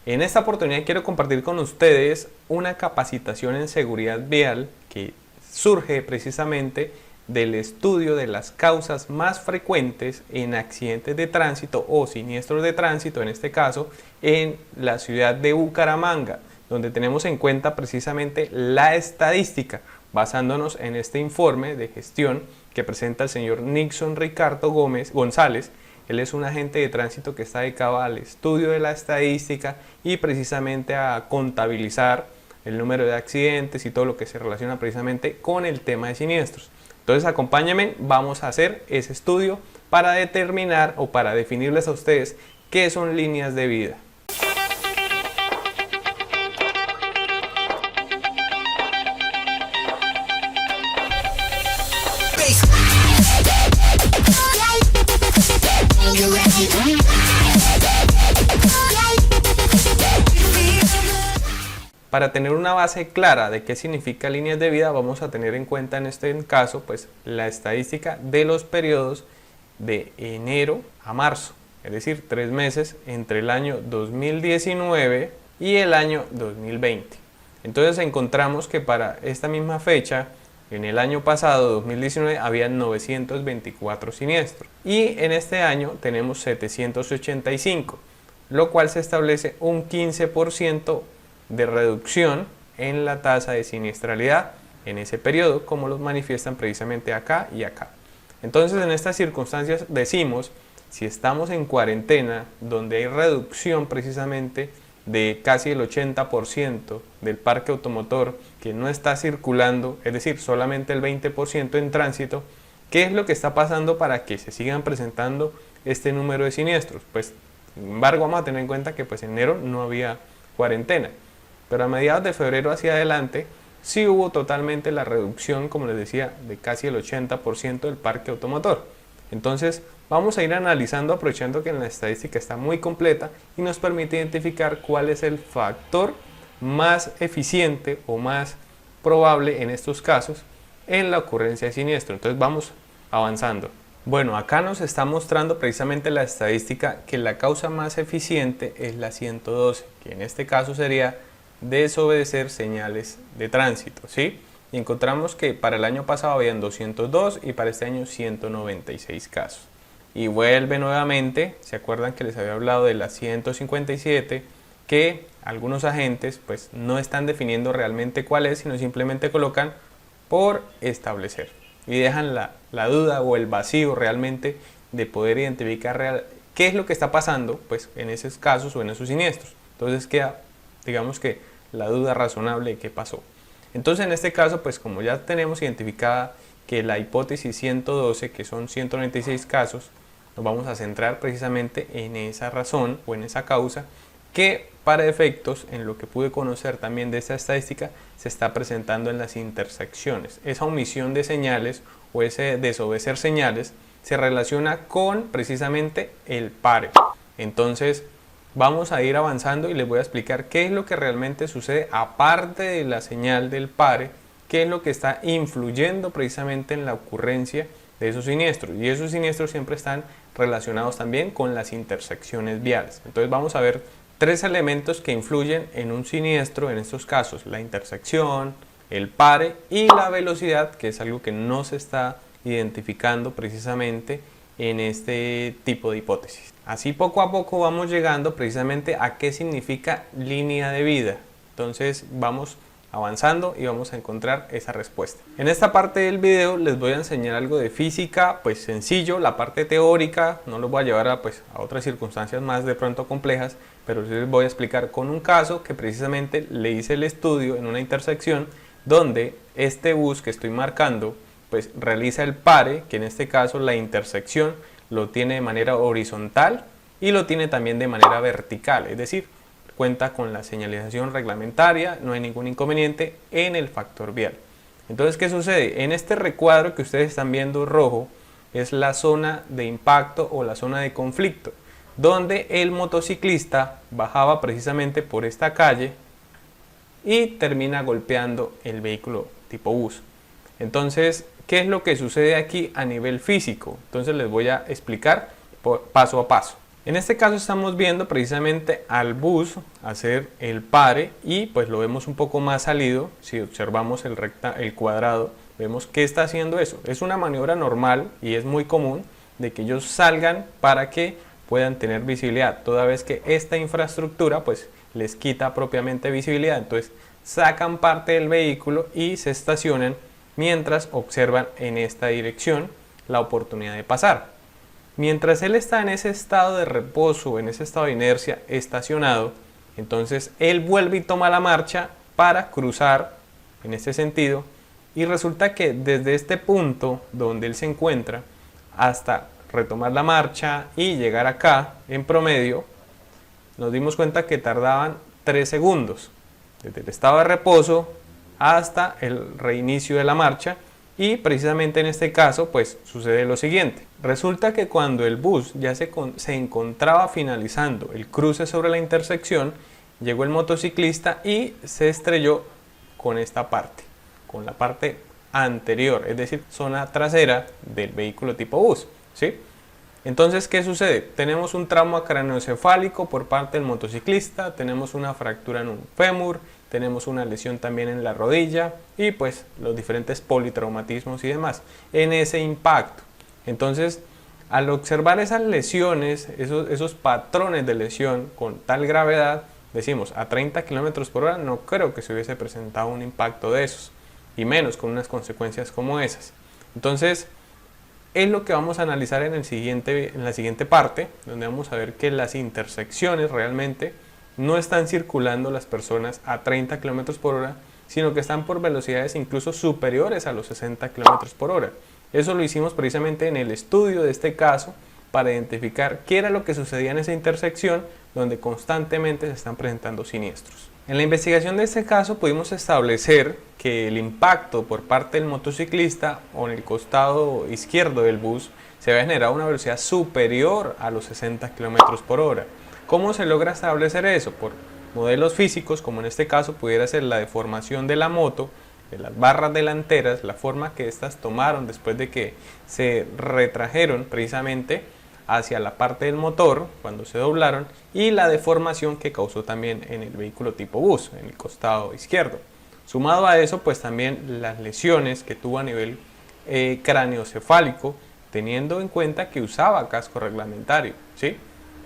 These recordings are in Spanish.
En esta oportunidad quiero compartir con ustedes una capacitación en seguridad vial que surge precisamente del estudio de las causas más frecuentes en accidentes de tránsito o siniestros de tránsito, en este caso en la ciudad de Bucaramanga, donde tenemos en cuenta precisamente la estadística, basándonos en este informe de gestión que presenta el señor Nixon Ricardo González. Él es un agente de tránsito que está dedicado al estudio de la estadística y precisamente a contabilizar el número de accidentes y todo lo que se relaciona precisamente con el tema de siniestros. Entonces acompáñenme, vamos a hacer ese estudio para determinar o para definirles a ustedes qué son líneas de vida. Para tener una base clara de qué significa líneas de vida, vamos a tener en cuenta en este caso pues la estadística de los periodos de enero a marzo, es decir, 3 meses entre el año 2019 y el año 2020. Entonces encontramos que para esta misma fecha, en el año pasado, 2019, había 924 siniestros y en este año tenemos 785, lo cual se establece un 15% de reducción en la tasa de siniestralidad en ese periodo, como los manifiestan precisamente acá y acá. Entonces, en estas circunstancias decimos, si estamos en cuarentena, donde hay reducción precisamente de casi el 80% del parque automotor que no está circulando, es decir, solamente el 20% en tránsito, ¿qué es lo que está pasando para que se sigan presentando este número de siniestros? Pues, sin embargo, vamos a tener en cuenta que pues en enero no había cuarentena, pero a mediados de febrero hacia adelante sí hubo totalmente la reducción, como les decía, de casi el 80% del parque automotor. Entonces vamos a ir analizando, aprovechando que la estadística está muy completa y nos permite identificar cuál es el factor más eficiente o más probable en estos casos en la ocurrencia de siniestro. Entonces vamos avanzando. Bueno, acá nos está mostrando precisamente la estadística que la causa más eficiente es la 112, que en este caso sería desobedecer señales de tránsito, ¿sí? Y encontramos que para el año pasado habían 202 y para este año 196 casos. Y vuelve nuevamente, ¿se acuerdan que les había hablado de la 157? Que algunos agentes pues no están definiendo realmente cuál es, sino simplemente colocan por establecer. Y dejan la duda o el vacío realmente de poder identificar qué es lo que está pasando pues en esos casos o en esos siniestros. Entonces queda, digamos que, la duda razonable de qué pasó. Entonces en este caso, pues como ya tenemos identificada que la hipótesis 112, que son 196 casos, nos vamos a centrar precisamente en esa razón o en esa causa que para efectos, en lo que pude conocer también de esta estadística, se está presentando en las intersecciones. Esa omisión de señales o ese desobedecer señales se relaciona con precisamente el pare. Entonces vamos a ir avanzando y les voy a explicar qué es lo que realmente sucede aparte de la señal del pare, qué es lo que está influyendo precisamente en la ocurrencia de esos siniestros. Y esos siniestros siempre están relacionados también con las intersecciones viales. Entonces vamos a ver 3 elementos que influyen en un siniestro, en estos casos, la intersección, el pare y la velocidad, que es algo que no se está identificando precisamente en este tipo de hipótesis. Así poco a poco vamos llegando precisamente a qué significa línea de vida. Entonces vamos avanzando y vamos a encontrar esa respuesta. En esta parte del video les voy a enseñar algo de física, pues sencillo, la parte teórica, no los voy a llevar a otras circunstancias más de pronto complejas, pero sí les voy a explicar con un caso que precisamente le hice el estudio en una intersección donde este bus que estoy marcando pues realiza el pare, que en este caso la intersección lo tiene de manera horizontal y lo tiene también de manera vertical, es decir, cuenta con la señalización reglamentaria, no hay ningún inconveniente en el factor vial. Entonces, ¿qué sucede? En este recuadro que ustedes están viendo rojo es la zona de impacto o la zona de conflicto, donde el motociclista bajaba precisamente por esta calle y termina golpeando el vehículo tipo bus. Entonces, ¿qué es lo que sucede aquí a nivel físico? Entonces les voy a explicar paso a paso. En este caso estamos viendo precisamente al bus hacer el pare y pues lo vemos un poco más salido. Si observamos el cuadrado, vemos que está haciendo eso. Es una maniobra normal y es muy común de que ellos salgan para que puedan tener visibilidad, toda vez que esta infraestructura pues les quita propiamente visibilidad. Entonces sacan parte del vehículo y se estacionan mientras observan en esta dirección la oportunidad de pasar. Mientras él está en ese estado de reposo, en ese estado de inercia estacionado, entonces él vuelve y toma la marcha para cruzar en este sentido, y resulta que desde este punto donde él se encuentra hasta retomar la marcha y llegar acá, en promedio, nos dimos cuenta que tardaban 3 segundos, desde el estado de reposo hasta el reinicio de la marcha. Y precisamente en este caso pues sucede lo siguiente. Resulta que cuando el bus ya se encontraba finalizando el cruce sobre la intersección, llegó el motociclista y se estrelló con esta parte, con la parte anterior, es decir, zona trasera del vehículo tipo bus, ¿sí? Entonces, ¿qué sucede? Tenemos un trauma craneoencefálico por parte del motociclista, tenemos una fractura en un fémur, tenemos una lesión también en la rodilla y pues los diferentes politraumatismos y demás en ese impacto. Entonces, al observar esas lesiones, esos patrones de lesión con tal gravedad, decimos a 30 km por hora no creo que se hubiese presentado un impacto de esos, y menos con unas consecuencias como esas. Entonces, es lo que vamos a analizar en la siguiente parte, donde vamos a ver que las intersecciones realmente no están circulando las personas a 30 km por hora, sino que están por velocidades incluso superiores a los 60 km por hora. Eso lo hicimos precisamente en el estudio de este caso para identificar qué era lo que sucedía en esa intersección donde constantemente se están presentando siniestros. En la investigación de este caso pudimos establecer que el impacto por parte del motociclista o en el costado izquierdo del bus se había generado a una velocidad superior a los 60 km por hora. ¿Cómo se logra establecer eso? Por modelos físicos, como en este caso pudiera ser la deformación de la moto, de las barras delanteras, la forma que éstas tomaron después de que se retrajeron precisamente hacia la parte del motor cuando se doblaron, y la deformación que causó también en el vehículo tipo bus, en el costado izquierdo. Sumado a eso, pues también las lesiones que tuvo a nivel craneoencefálico, teniendo en cuenta que usaba casco reglamentario, ¿sí?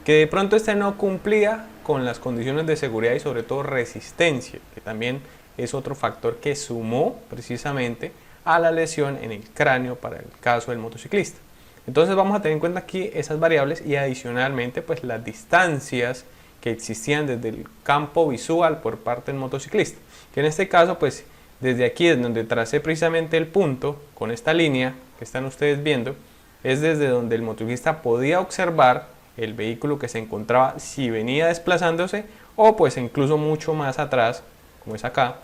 Que de pronto este no cumplía con las condiciones de seguridad y sobre todo resistencia, que también es otro factor que sumó precisamente a la lesión en el cráneo para el caso del motociclista. Entonces vamos a tener en cuenta aquí esas variables y adicionalmente pues las distancias que existían desde el campo visual por parte del motociclista, que en este caso pues desde aquí es donde tracé precisamente el punto con esta línea que están ustedes viendo, es desde donde el motociclista podía observar el vehículo que se encontraba si venía desplazándose, o pues incluso mucho más atrás, como es acá,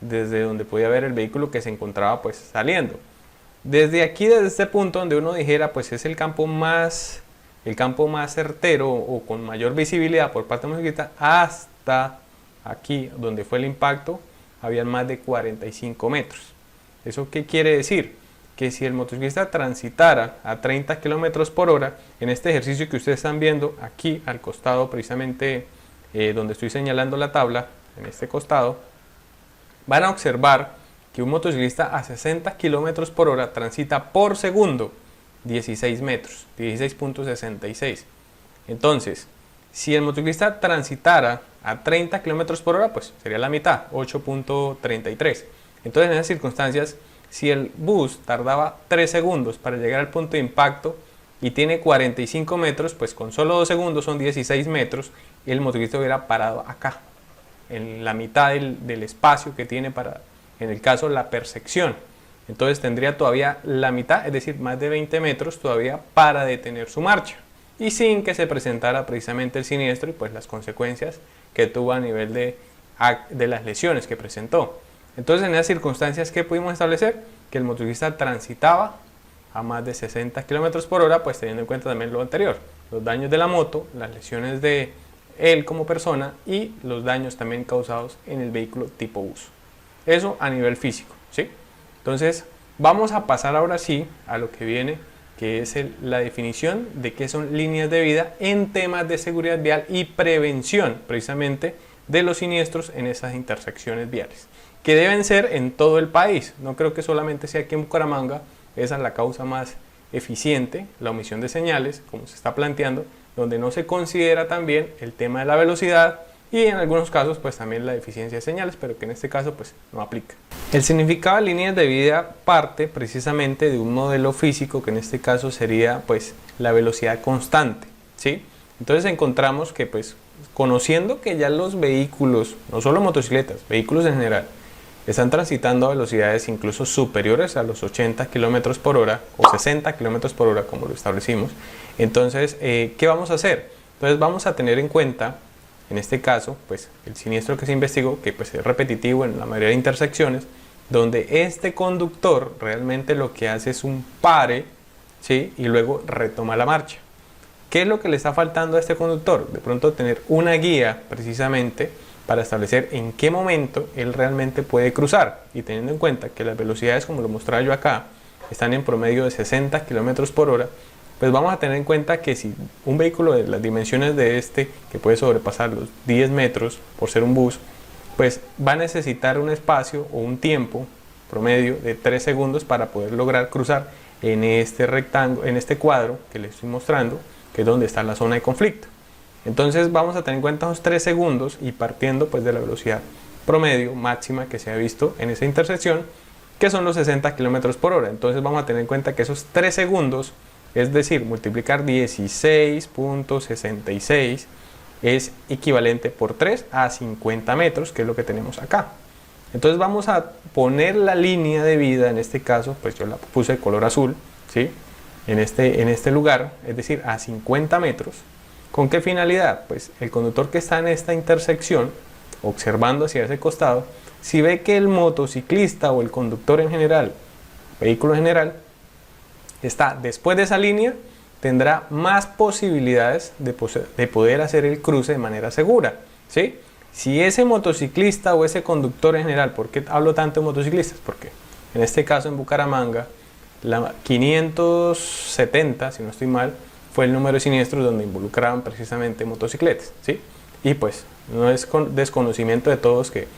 desde donde podía ver el vehículo que se encontraba pues saliendo. Desde aquí, desde este punto donde uno dijera pues es el campo más certero o con mayor visibilidad por parte del motociclista, hasta aquí donde fue el impacto habían más de 45 metros. ¿Eso qué quiere decir? Que si el motociclista transitara a 30 km por hora, en este ejercicio que ustedes están viendo aquí al costado precisamente donde estoy señalando la tabla, en este costado, van a observar que un motociclista a 60 km por hora transita por segundo 16 metros, 16.66. Entonces, si el motociclista transitara a 30 km por hora, pues sería la mitad, 8.33. Entonces, en esas circunstancias, si el bus tardaba 3 segundos para llegar al punto de impacto y tiene 45 metros, pues con solo 2 segundos son 16 metros y el motociclista hubiera parado acá, en la mitad del espacio que tiene para, en el caso, la percepción. Entonces tendría todavía la mitad, es decir, más de 20 metros todavía para detener su marcha y sin que se presentara precisamente el siniestro y pues las consecuencias que tuvo a nivel de las lesiones que presentó. Entonces, en esas circunstancias, ¿qué pudimos establecer? Que el motociclista transitaba a más de 60 km por hora, pues teniendo en cuenta también lo anterior, los daños de la moto, las lesiones de él como persona y los daños también causados en el vehículo tipo bus. Eso a nivel físico, ¿sí? Entonces, vamos a pasar ahora sí a lo que viene, que es la definición de qué son líneas de vida en temas de seguridad vial y prevención precisamente de los siniestros en esas intersecciones viales, que deben ser en todo el país. No creo que solamente sea aquí en Bucaramanga. Esa es la causa más eficiente, la omisión de señales, como se está planteando, donde no se considera también el tema de la velocidad y en algunos casos pues también la deficiencia de señales, pero que en este caso pues no aplica. El significado de líneas de vida parte precisamente de un modelo físico que en este caso sería pues la velocidad constante, ¿sí? Entonces encontramos que pues conociendo que ya los vehículos, no solo motocicletas, vehículos en general, están transitando a velocidades incluso superiores a los 80 km por hora o 60 km por hora como lo establecimos, entonces ¿qué vamos a hacer? Entonces vamos a tener en cuenta en este caso pues el siniestro que se investigó, que pues es repetitivo en la mayoría de intersecciones, donde este conductor realmente lo que hace es un pare, ¿sí? Y luego retoma la marcha. ¿Qué es lo que le está faltando a este conductor? De pronto tener una guía precisamente para establecer en qué momento él realmente puede cruzar, y teniendo en cuenta que las velocidades, como lo mostraba yo acá, están en promedio de 60 km por hora, pues vamos a tener en cuenta que si un vehículo de las dimensiones de este, que puede sobrepasar los 10 metros por ser un bus, pues va a necesitar un espacio o un tiempo promedio de 3 segundos para poder lograr cruzar en este rectángulo, en este cuadro que les estoy mostrando, que es donde está la zona de conflicto. Entonces vamos a tener en cuenta esos 3 segundos y partiendo pues de la velocidad promedio máxima que se ha visto en esa intersección, que son los 60 km por hora. Entonces vamos a tener en cuenta que esos 3 segundos, es decir, multiplicar 16.66 es equivalente por 3 a 50 metros, que es lo que tenemos acá. Entonces vamos a poner la línea de vida, en este caso, pues yo la puse de color azul, ¿sí? En este lugar, es decir, a 50 metros. ¿Con qué finalidad? Pues el conductor que está en esta intersección, observando hacia ese costado, si ve que el motociclista o el conductor en general, vehículo en general, está después de esa línea, tendrá más posibilidades de poder hacer el cruce de manera segura, ¿sí? Si ese motociclista o ese conductor en general, ¿por qué hablo tanto de motociclistas? Porque en este caso en Bucaramanga, la 570, si no estoy mal, fue el número de siniestros donde involucraban precisamente motocicletas, ¿sí? Y pues no es desconocimiento de todos que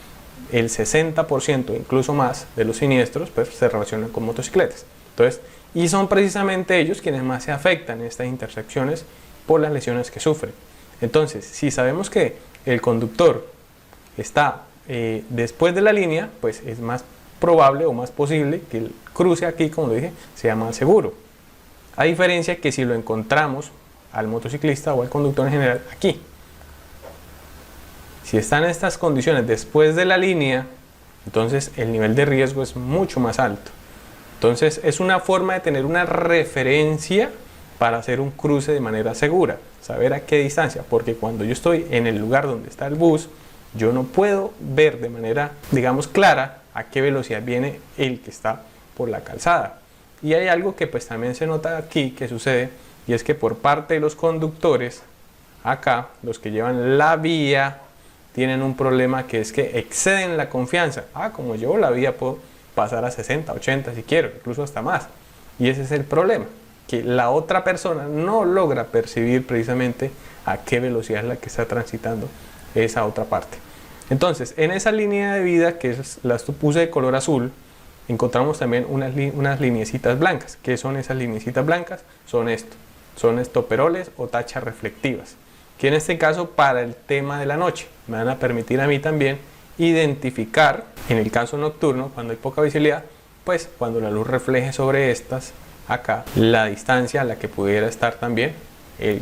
el 60%, incluso más, de los siniestros pues, se relacionan con motocicletas. Entonces, y son precisamente ellos quienes más se afectan en estas intersecciones por las lesiones que sufren. Entonces, si sabemos que el conductor está después de la línea, pues es más probable o más posible que el cruce aquí, como lo dije, sea más seguro. A diferencia que si lo encontramos al motociclista o al conductor en general aquí. Si están en estas condiciones después de la línea, entonces el nivel de riesgo es mucho más alto. Entonces es una forma de tener una referencia para hacer un cruce de manera segura, saber a qué distancia, porque cuando yo estoy en el lugar donde está el bus, yo no puedo ver de manera, digamos, clara a qué velocidad viene el que está por la calzada. Y hay algo que pues también se nota aquí que sucede, y es que por parte de los conductores, acá, los que llevan la vía, tienen un problema que es que exceden la confianza. Como llevo la vía puedo pasar a 60, 80 si quiero, incluso hasta más. Y ese es el problema, que la otra persona no logra percibir precisamente a qué velocidad es la que está transitando esa otra parte. Entonces, en esa línea de vida que las puse de color azul, encontramos también unas lineecitas blancas. ¿Qué son esas lineecitas blancas? Son estoperoles o tachas reflectivas, que en este caso para el tema de la noche me van a permitir a mí también identificar, en el caso nocturno, cuando hay poca visibilidad, pues cuando la luz refleje sobre estas, acá, la distancia a la que pudiera estar también,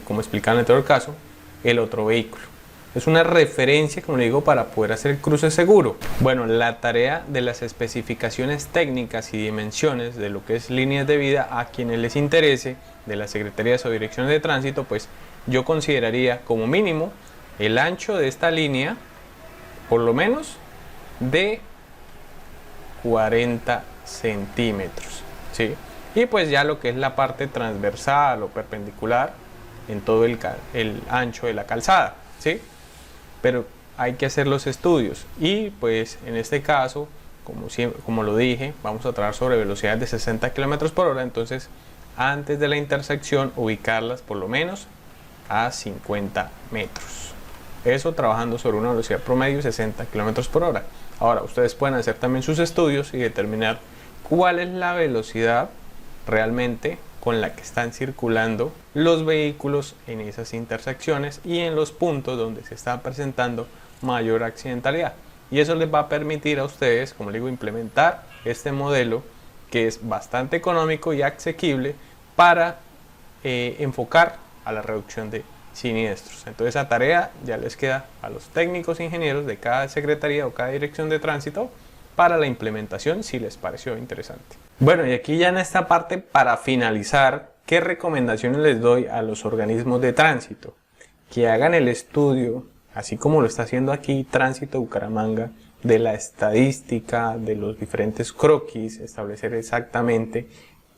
como explicaba en el anterior caso, el otro vehículo. Es una referencia, como le digo, para poder hacer el cruce seguro. Bueno, la tarea de las especificaciones técnicas y dimensiones de lo que es líneas de vida, a quienes les interese, de las secretarías o direcciones de tránsito, pues yo consideraría como mínimo el ancho de esta línea, por lo menos de 40 centímetros, ¿sí? Y pues ya lo que es la parte transversal o perpendicular en todo el ancho de la calzada, ¿sí? Pero hay que hacer los estudios y pues en este caso, como lo dije, vamos a trabajar sobre velocidades de 60 km por hora, entonces antes de la intersección ubicarlas por lo menos a 50 metros. Eso trabajando sobre una velocidad promedio de 60 km por hora. Ahora, ustedes pueden hacer también sus estudios y determinar cuál es la velocidad realmente con la que están circulando los vehículos en esas intersecciones y en los puntos donde se está presentando mayor accidentalidad. Y eso les va a permitir a ustedes, como les digo, implementar este modelo que es bastante económico y asequible para enfocar a la reducción de siniestros. Entonces esa tarea ya les queda a los técnicos ingenieros de cada secretaría o cada dirección de tránsito para la implementación, si les pareció interesante. Bueno, y aquí ya en esta parte, para finalizar, ¿qué recomendaciones les doy a los organismos de tránsito? Que hagan el estudio, así como lo está haciendo aquí Tránsito Bucaramanga, de la estadística, de los diferentes croquis, establecer exactamente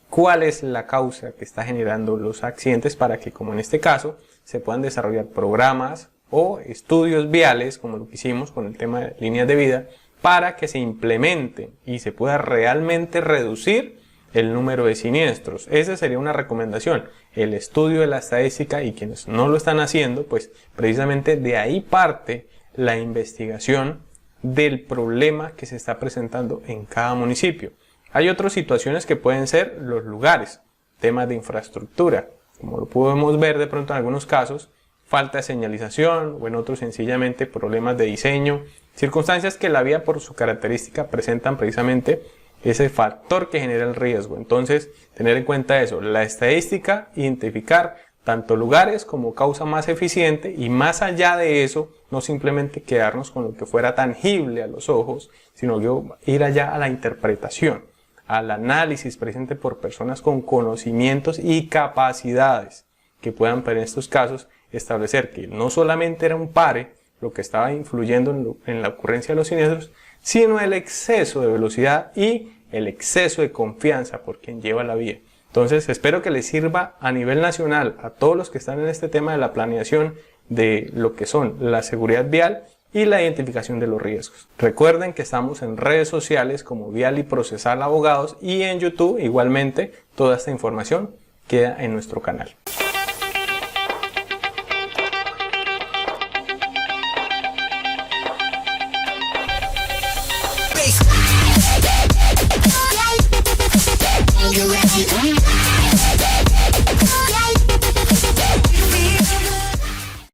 cuál es la causa que está generando los accidentes para que, como en este caso, se puedan desarrollar programas o estudios viales, como lo que hicimos con el tema de líneas de vida, para que se implemente y se pueda realmente reducir el número de siniestros. Esa sería una recomendación, el estudio de la estadística, y quienes no lo están haciendo, pues precisamente de ahí parte la investigación del problema que se está presentando en cada municipio. Hay otras situaciones que pueden ser los lugares, temas de infraestructura, como lo podemos ver de pronto en algunos casos, falta de señalización, o en otros sencillamente problemas de diseño, circunstancias que la vía por su característica presentan precisamente ese factor que genera el riesgo. Entonces, tener en cuenta eso, la estadística, identificar tanto lugares como causa más eficiente, y más allá de eso, no simplemente quedarnos con lo que fuera tangible a los ojos, sino ir allá a la interpretación, al análisis presente por personas con conocimientos y capacidades que puedan, en estos casos, establecer que no solamente era un pare lo que estaba influyendo en la ocurrencia de los siniestros, sino el exceso de velocidad y el exceso de confianza por quien lleva la vía. Entonces, espero que les sirva a nivel nacional a todos los que están en este tema de la planeación de lo que son la seguridad vial y la identificación de los riesgos. Recuerden que estamos en redes sociales como Vial y Procesal Abogados, y en YouTube igualmente toda esta información queda en nuestro canal. You're ready.